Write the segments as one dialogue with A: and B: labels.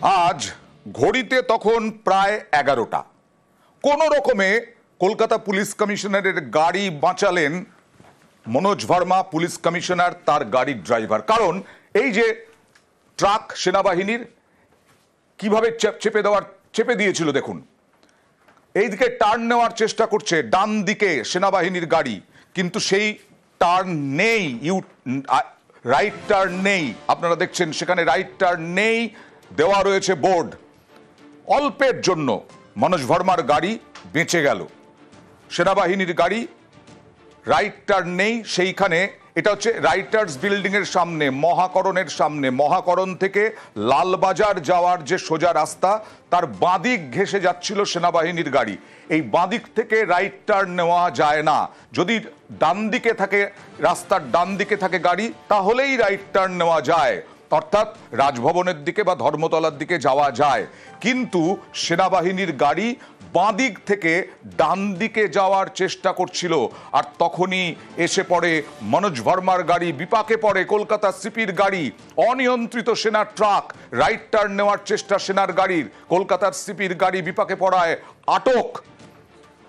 A: আজ ঘড়িতে তখন প্রায় 11টা। কোনো রকমে কলকাতা পুলিশ কমিশনারের গাড়ি বাঁচালেন মনোজ ভার্মা, পুলিশ কমিশনার, তার গাড়ির ড্রাইভার। কারণ এই যে ট্রাক সেনাবাহিনীর কিভাবে চেপে দিয়েছিল দেখুন। এইদিকে টার্ন নেওয়ার চেষ্টা করছে, ডান দিকে সেনাবাহিনীর গাড়ি, কিন্তু সেই টার্ন নেই, রাইট টার্ন নেই। আপনারা দেখছেন সেখানে রাইট টার্ন নেই, দেওয়া রয়েছে বোর্ড। অল্পের জন্য মনোজ ভার্মার গাড়ি বেঁচে গেল। সেনাবাহিনীর গাড়ি, রাইট টার্ন নেই সেইখানে। এটা হচ্ছে রাইটার্স বিল্ডিং এর সামনে, মহাকরণের সামনে। মহাকরণ থেকে লালবাজার যাওয়ার যে সোজা রাস্তা, তার বাঁদিক ঘেঁষে যাচ্ছিল সেনাবাহিনীর গাড়ি। এই বাঁদিক থেকে রাইট টার্ন নেওয়া যায় না। যদি ডান দিকে থাকে, রাস্তার ডান দিকে থাকে গাড়ি, তাহলেই রাইট টার্ন নেওয়া যায়, অর্থাৎ রাজভবনের দিকে বা ধর্মতলার দিকে যাওয়া যায়। কিন্তু সেনাবাহিনীর গাড়ি বাঁদিক থেকে ডান দিকে যাওয়ার চেষ্টা করছিল, আর তখনই এসে পড়ে মনোজ ভার্মার গাড়ি, বিপাকে পড়ে কলকাতা সিপির গাড়ি। অনিয়ন্ত্রিত সেনার ট্রাক, রাইট টার্ন নেওয়ার চেষ্টা সেনার গাড়ির, কলকাতার সিপির গাড়ি বিপাকে পড়ায় আটক।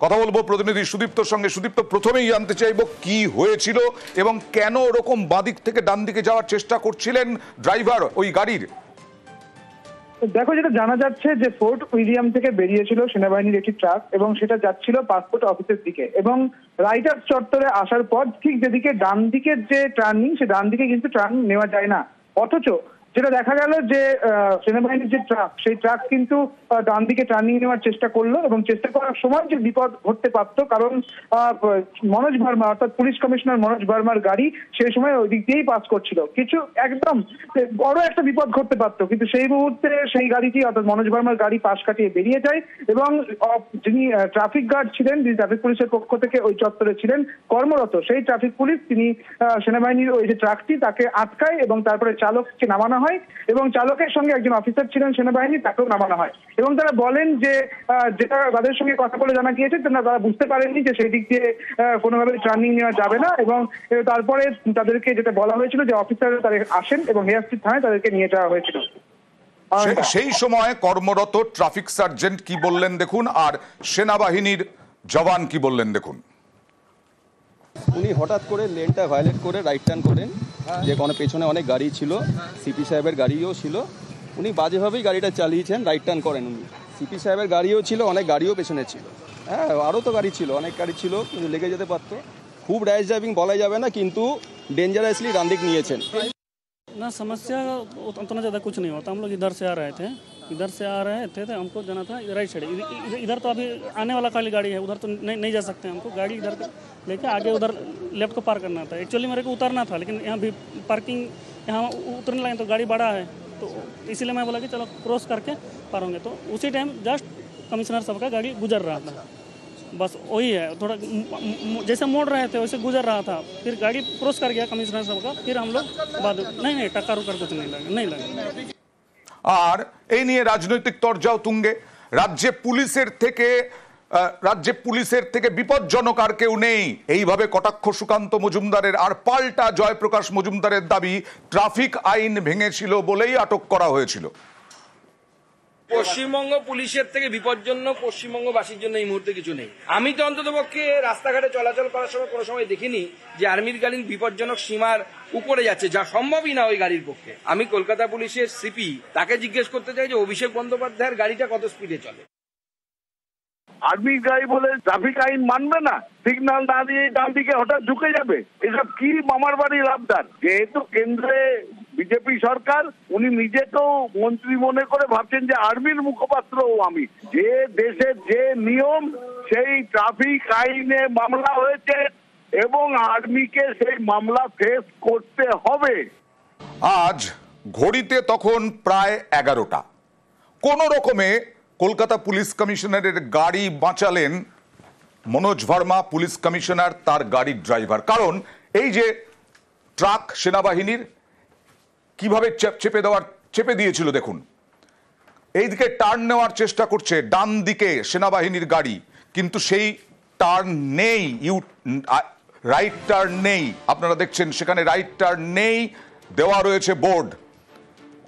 A: কথা বলবো প্রতিনিধি সুদীপ্তর সঙ্গে। সুদীপ্ত, প্রথমেই জানতে চাইবো কি হয়েছিল এবং কেন ওরকম বাঁদিক থেকে ডান দিকে যাওয়ার চেষ্টা করছিলেন ড্রাইভার ওই গাড়ির?
B: দেখো, যেটা জানা যাচ্ছে যে ফোর্ট উইলিয়াম থেকে বেরিয়েছিল সেনাবাহিনীর একটি ট্রাক এবং সেটা যাচ্ছিল পাসপোর্ট অফিসের দিকে, এবং রাইটার্স চত্বরে আসার পর ঠিক যেদিকে ডান দিকের যে টার্নিং, সে ডান দিকে কিন্তু টার্ন নেওয়া যায় না। অথচ যেটা দেখা গেল যে সেনাবাহিনীর যে ট্রাক, সেই ট্রাক কিন্তু ডান দিকে টার্নিং নেওয়ার চেষ্টা করলো, এবং চেষ্টা করার সময় যে বিপদ ঘটতে পারত, কারণ মনোজ ভার্মা অর্থাৎ পুলিশ কমিশনার মনোজ ভার্মার গাড়ি সেই সময় ওই দিক দিয়েই পাস করছিল, কিছু একদম বড় একটা বিপদ ঘটতে পারতো। কিন্তু সেই মুহূর্তে সেই গাড়িটি অর্থাৎ মনোজ ভার্মার গাড়ি পাশ কাটিয়ে বেরিয়ে যায়, এবং যিনি ট্রাফিক গার্ড ছিলেন, যিনি ট্রাফিক পুলিশের পক্ষ থেকে ওই চত্বরে ছিলেন কর্মরত, সেই ট্রাফিক পুলিশ তিনি সেনাবাহিনীর ওই যে ট্রাকটি তাকে আটকায়, এবং তারপরে চালককে নামানো হয়, এবং চালকের সঙ্গে একজন অফিসার ছিলেন সেনাবাহিনী, তাকেও নামানো হয়। এবং তারা বলেন যে যেটা তাদের সঙ্গে কথা বলে জানা গিয়েছে, তারা বুঝতে পারেননি যে সেই দিক দিয়ে কোনোভাবে টার্নিং নেওয়া যাবে না, এবং তারপরে তাদেরকে যেটা বলা হয়েছিল যে অফিসার তারা আসেন এবং হেয়ার স্ট্রিট থানায় তাদেরকে নিয়ে যাওয়া হয়েছিল।
A: সেই সময় কর্মরত ট্রাফিক সার্জেন্ট কি বললেন দেখুন, আর সেনাবাহিনীর জওয়ান কি বললেন দেখুন।
C: উনি হঠাৎ করে লেনটা ভায়োলেট করে রাইট টার্ন করেন, যে কোনো পেছনে অনেক গাড়ি ছিল, সিপি সাহেবের গাড়িও ছিল। উনি বাজেভাবেই গাড়িটা চালিয়েছেন, রাইট টার্ন করেন উনি। সিপি সাহেবের গাড়িও ছিল, অনেক গাড়িও পেছনে ছিল। হ্যাঁ, আরও তো গাড়ি ছিল, অনেক গাড়ি ছিল, কিন্তু লেগে যেতে পারতো। খুব র্যাশ ড্রাইভিং বলা যাবে না, কিন্তু ডেঞ্জারাসলি ডান দিক নিয়েছেন।
D: ना समस्या उतना ज़्यादा कुछ नहीं होता। हम लोग इधर से आ रहे थे, तो हमको जाना था राइट साइड। इधर तो अभी आने वाला खाली गाड़ी है, उधर तो नहीं जा सकते। हमको गाड़ी इधर लेके आगे उधर लेफ्ट को पार करना था। एक्चुअली मेरे को उतरना था, लेकिन यहाँ भी पार्किंग, यहाँ उतरने लगे तो गाड़ी बड़ा है, तो इसीलिए मैं बोला कि चलो क्रॉस करके पार होंगे। तो उसी टाइम जस्ट कमिश्नर साहब का गाड़ी गुजर रहा था, बस वही है। थोड़ा जैसे मोड़ रहे थे वैसे गुजर रहा था, फिर गाड़ी क्रॉस कर गया कमिश्नर साहब का, फिर हम लोग बाद नहीं टक्कर उकर कुछ नहीं लगा।
A: আর এই নিয়ে রাজনৈতিক তরজাও তুঙ্গে। রাজ্যে পুলিশের থেকে বিপজ্জনক আর কেউ নেই, এইভাবে কটাক্ষ সুকান্ত মজুমদারের। আর পাল্টা জয়প্রকাশ মজুমদারের দাবি ট্রাফিক আইন ভেঙেছিল বলেই আটক করা হয়েছিল।
E: পশ্চিমবঙ্গ পুলিশের থেকে বিপজ্জনক পশ্চিমবঙ্গবাসীর জন্য এই মুহূর্তে কিছু নেই। আমি তো অন্ততপক্ষে রাস্তাঘাটে চলাচল করার সময় কোনো সময় দেখিনি যে আর্মির গাড়ি বিপজ্জনক সীমার উপরে যাচ্ছে, যা সম্ভবই না ওই গাড়ির পক্ষে। আমি কলকাতা পুলিশের সিপি, তাকে জিজ্ঞেস করতে চাই যে অভিষেক বন্দ্যোপাধ্যায়ের গাড়িটা কত স্পিডে চলে।
F: আর্মি গাড়ি বলে ট্রাফিক আইন মানবে না, সিগন্যাল না দিয়ে ডান দিকে হঠাৎ ঢুকে যাবে, এসব কি মামার বাড়ির আবদার? যেহেতু কেন্দ্রে বিজেপি সরকার, উনি নিজেকেও মন্ত্রী মনে করে ভাবছেন যে আর্মির মুখপাত্রও আমি। যে দেশের যে নিয়ম, সেই ট্রাফিক আইনে মামলা হয়েছে এবং আর্মিকে সেই মামলা ফেস করতে হবে।
A: আজ ঘড়িতে তখন প্রায় 11টা। কোনো রকমে কলকাতা পুলিশ কমিশনারের গাড়ি বাঁচালেন মনোজ ভার্মা, পুলিশ কমিশনার, তার গাড়ির ড্রাইভার। কারণ এই যে ট্রাক সেনাবাহিনীর কিভাবে চেপে দিয়েছিল দেখুন। এইদিকে টার্ন নেওয়ার চেষ্টা করছে, ডান দিকে সেনাবাহিনীর গাড়ি, কিন্তু সেই টার্ন নেই, রাইট টার্ন নেই। আপনারা দেখছেন সেখানে রাইট টার্ন নেই, দেওয়া রয়েছে বোর্ড।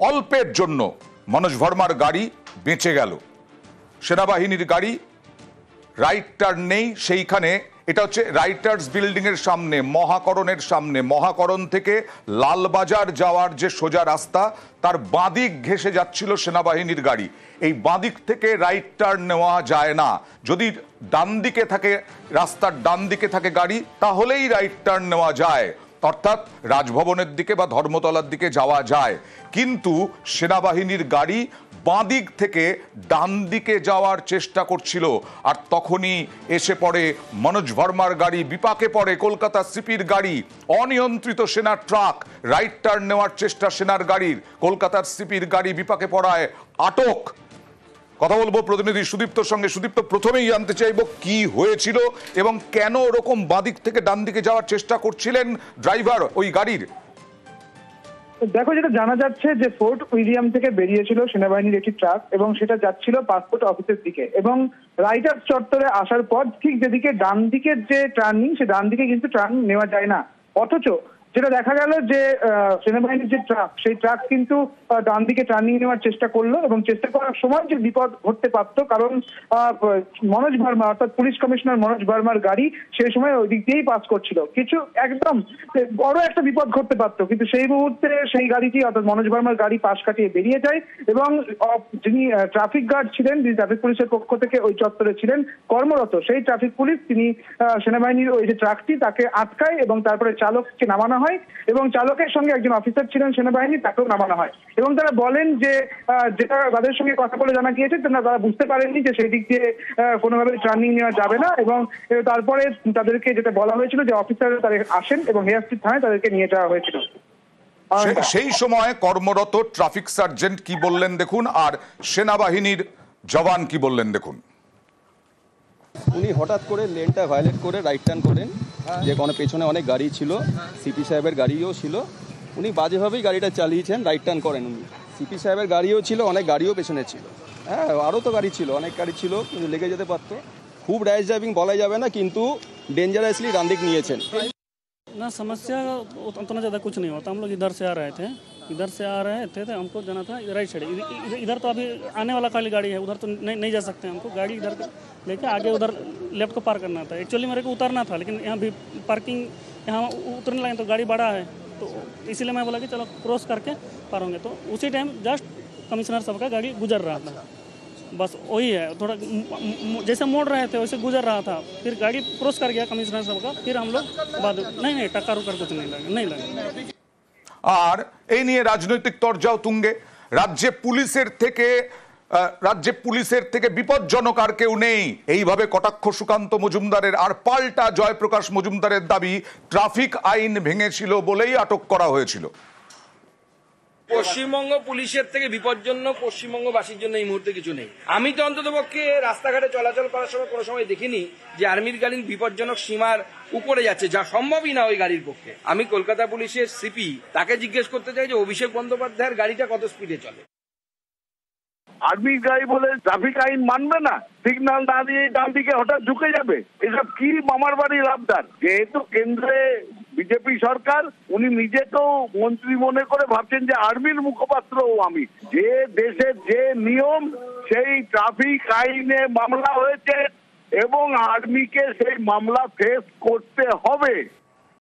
A: অল্পের জন্য মনোজ ভার্মার গাড়ি বেঁচে গেল। সেনাবাহিনীর গাড়ি, রাইট টার্ন নেই সেইখানে। এটা হচ্ছে রাইটার্স বিল্ডিং এর সামনে, মহাকরণের সামনে। মহাকরণ থেকে লালবাজার যাওয়ার যে সোজা রাস্তা, তার বাঁদিক ঘেঁষে যাচ্ছিল সেনাবাহিনীর গাড়ি। এই বাঁদিক থেকে রাইট টার্ন নেওয়া যায় না। যদি ডান দিকে থাকে, রাস্তার ডান দিকে থাকে গাড়ি, তাহলেই রাইট টার্ন নেওয়া যায়, অর্থাৎ রাজভবনের দিকে বা ধর্মতলার দিকে যাওয়া যায়। কিন্তু সেনাবাহিনীর গাড়ি বাঁদিক থেকে ডান দিকে যাওয়ার চেষ্টা করছিল, আর তখনই এসে পড়ে মনোজ ভার্মার গাড়ি, বিপাকে পড়ে কলকাতা সিপির গাড়ি। অনিয়ন্ত্রিত সেনার ট্রাক, রাইট টার্ন নেওয়ার চেষ্টা সেনার গাড়ির, কলকাতার সিপির গাড়ি বিপাকে পড়ায় আটক। কথা বলবো প্রতিনিধি সুদীপ্তর সঙ্গে। সুদীপ্ত, প্রথমেই জানতে চাইবো কি হয়েছিল এবং কেন ওরকম বাঁদিক থেকে ডান দিকে যাওয়ার চেষ্টা করছিলেন ড্রাইভার ওই গাড়ির?
B: দেখো, যেটা জানা যাচ্ছে যে ফোর্ট উইলিয়াম থেকে বেরিয়েছিল সেনাবাহিনীর একটি ট্রাক এবং সেটা যাচ্ছিল পাসপোর্ট অফিসের দিকে, এবং রাইটার্স চত্বরে আসার পর ঠিক যেদিকে ডান দিকের যে টার্নিং, সে ডান দিকে কিন্তু টার্ন নেওয়া যায় না। অথচ যেটা দেখা গেল যে সেনাবাহিনীর যে ট্রাক, সেই ট্রাক কিন্তু ডান দিকে টার্নিং নেওয়ার চেষ্টা করলো, এবং চেষ্টা করার সময় যে বিপদ ঘটতে পারত, কারণ মনোজ ভার্মা অর্থাৎ পুলিশ কমিশনার মনোজ ভার্মার গাড়ি সেই সময় ওই দিক দিয়েই পাস করছিল। কিছু একদম বড় একটা বিপদ ঘটতে পারত, কিন্তু সেই মুহূর্তে সেই গাড়িটি অর্থাৎ মনোজ ভার্মার গাড়ি পাশ কাটিয়ে বেরিয়ে যায়, এবং যিনি ট্রাফিক গার্ড ছিলেন, যিনি ট্রাফিক পুলিশের পক্ষ থেকে ওই চত্বরে ছিলেন কর্মরত, সেই ট্রাফিক পুলিশ তিনি সেনাবাহিনীর ওই যে ট্রাকটি তাকে আটকায়, এবং তারপরে চালককে নামানো হয়, এবং চালকের সঙ্গে একজন অফিসার ছিলেন সেনাবাহিনী, তাকেও নামানো হয়। এবং তারা বলেন যে যেটা তাদের সঙ্গে কথা বলে জানা গিয়েছে, তারা বুঝতে পারেননি যে সেই দিক দিয়ে কোনোভাবে টার্নিং নেওয়া যাবে না, এবং তারপরে তাদেরকে যেটা বলা হয়েছিল যে অফিসার তারা আসেন এবং হেয়ার থানায় তাদেরকে নিয়ে যাওয়া হয়েছিল।
A: সেই সময় কর্মরত ট্রাফিক সার্জেন্ট কি বললেন দেখুন, আর সেনাবাহিনীর জওয়ান কি বললেন দেখুন।
C: উনি হঠাৎ করে লেনটা ভায়োলেট করে রাইট টার্ন করেন, যে কোনো পেছনে অনেক গাড়ি ছিল, সিপি সাহেবের গাড়িও ছিল। উনি বাজেভাবেই গাড়িটা চালিয়েছেন, রাইট টার্ন করেন উনি। সিপি সাহেবের গাড়িও ছিল, অনেক গাড়িও পেছনে ছিল। হ্যাঁ, আরও তো গাড়ি ছিল, অনেক গাড়ি ছিল, কিন্তু লেগে যেতে পারতো। খুব র্যাশ ড্রাইভিং বলা যাবে না, কিন্তু ডেঞ্জারাসলি ডান দিক নিয়েছেন।
D: ना समस्या उतना ज़्यादा कुछ नहीं होता। हम लोग इधर से आ रहे थे, तो हमको जाना था राइट साइड। इधर तो अभी आने वाला खाली गाड़ी है, उधर तो नहीं जा सकते। हमको गाड़ी इधर लेके आगे उधर लेफ्ट को पार करना था। एक्चुअली मेरे को उतरना था, लेकिन यहाँ भी पार्किंग, यहाँ उतरने लगे तो गाड़ी बड़ा है, तो इसीलिए मैं बोला कि चलो क्रॉस करके पार होंगे। तो उसी टाइम जस्ट कमिश्नर साहब का गाड़ी गुजर रहा था, बस वही है। थोड़ा जैसे मोड़ रहे थे वैसे गुजर रहा था, फिर गाड़ी क्रॉस कर गया कमिश्नर साहब का, फिर हम लोग बाद नहीं टक्कर उकर कुछ नहीं लगा।
A: আর এই নিয়ে রাজনৈতিক তরজাও তুঙ্গে। রাজ্যে পুলিশের থেকে বিপজ্জনক আর কেউ নেই, এইভাবে কটাক্ষ সুকান্ত মজুমদারের। আর পাল্টা জয়প্রকাশ মজুমদারের দাবি ট্রাফিক আইন ভেঙেছিল বলেই আটক করা হয়েছিল।
E: পশ্চিমবঙ্গ পুলিশের থেকে বিপজ্জনক পশ্চিমবঙ্গবাসীর জন্য এই মুহূর্তে কিছু নেই। আমি তো অন্ততপক্ষে রাস্তাঘাটে চলাচল করার সময় কোনো সময় দেখিনি যে আর্মির গাড়ি বিপজ্জনক সীমার উপরে যাচ্ছে, যা সম্ভবই না ওই গাড়ির পক্ষে। আমি কলকাতা পুলিশের সিপি, তাকে জিজ্ঞেস করতে চাই যে অভিষেক বন্দ্যোপাধ্যায়ের গাড়িটা কত স্পিডে চলে।
F: আর্মির গাড়ি বলে ট্রাফিক আইন মানবে না, সিগন্যাল না দিয়ে ডান দিকে হঠাৎ ঢুকে যাবে, এসব কি মামার বাড়ির আবদার? যেহেতু কেন্দ্রে বিজেপি সরকার, উনি নিজেকেও মন্ত্রী মনে করে ভাবছেন যে আর্মির মুখপাত্রও আমি। যে দেশের যে নিয়ম, সেই ট্রাফিক আইনে মামলা হয়েছে এবং আর্মিকে সেই মামলা ফেস করতে হবে।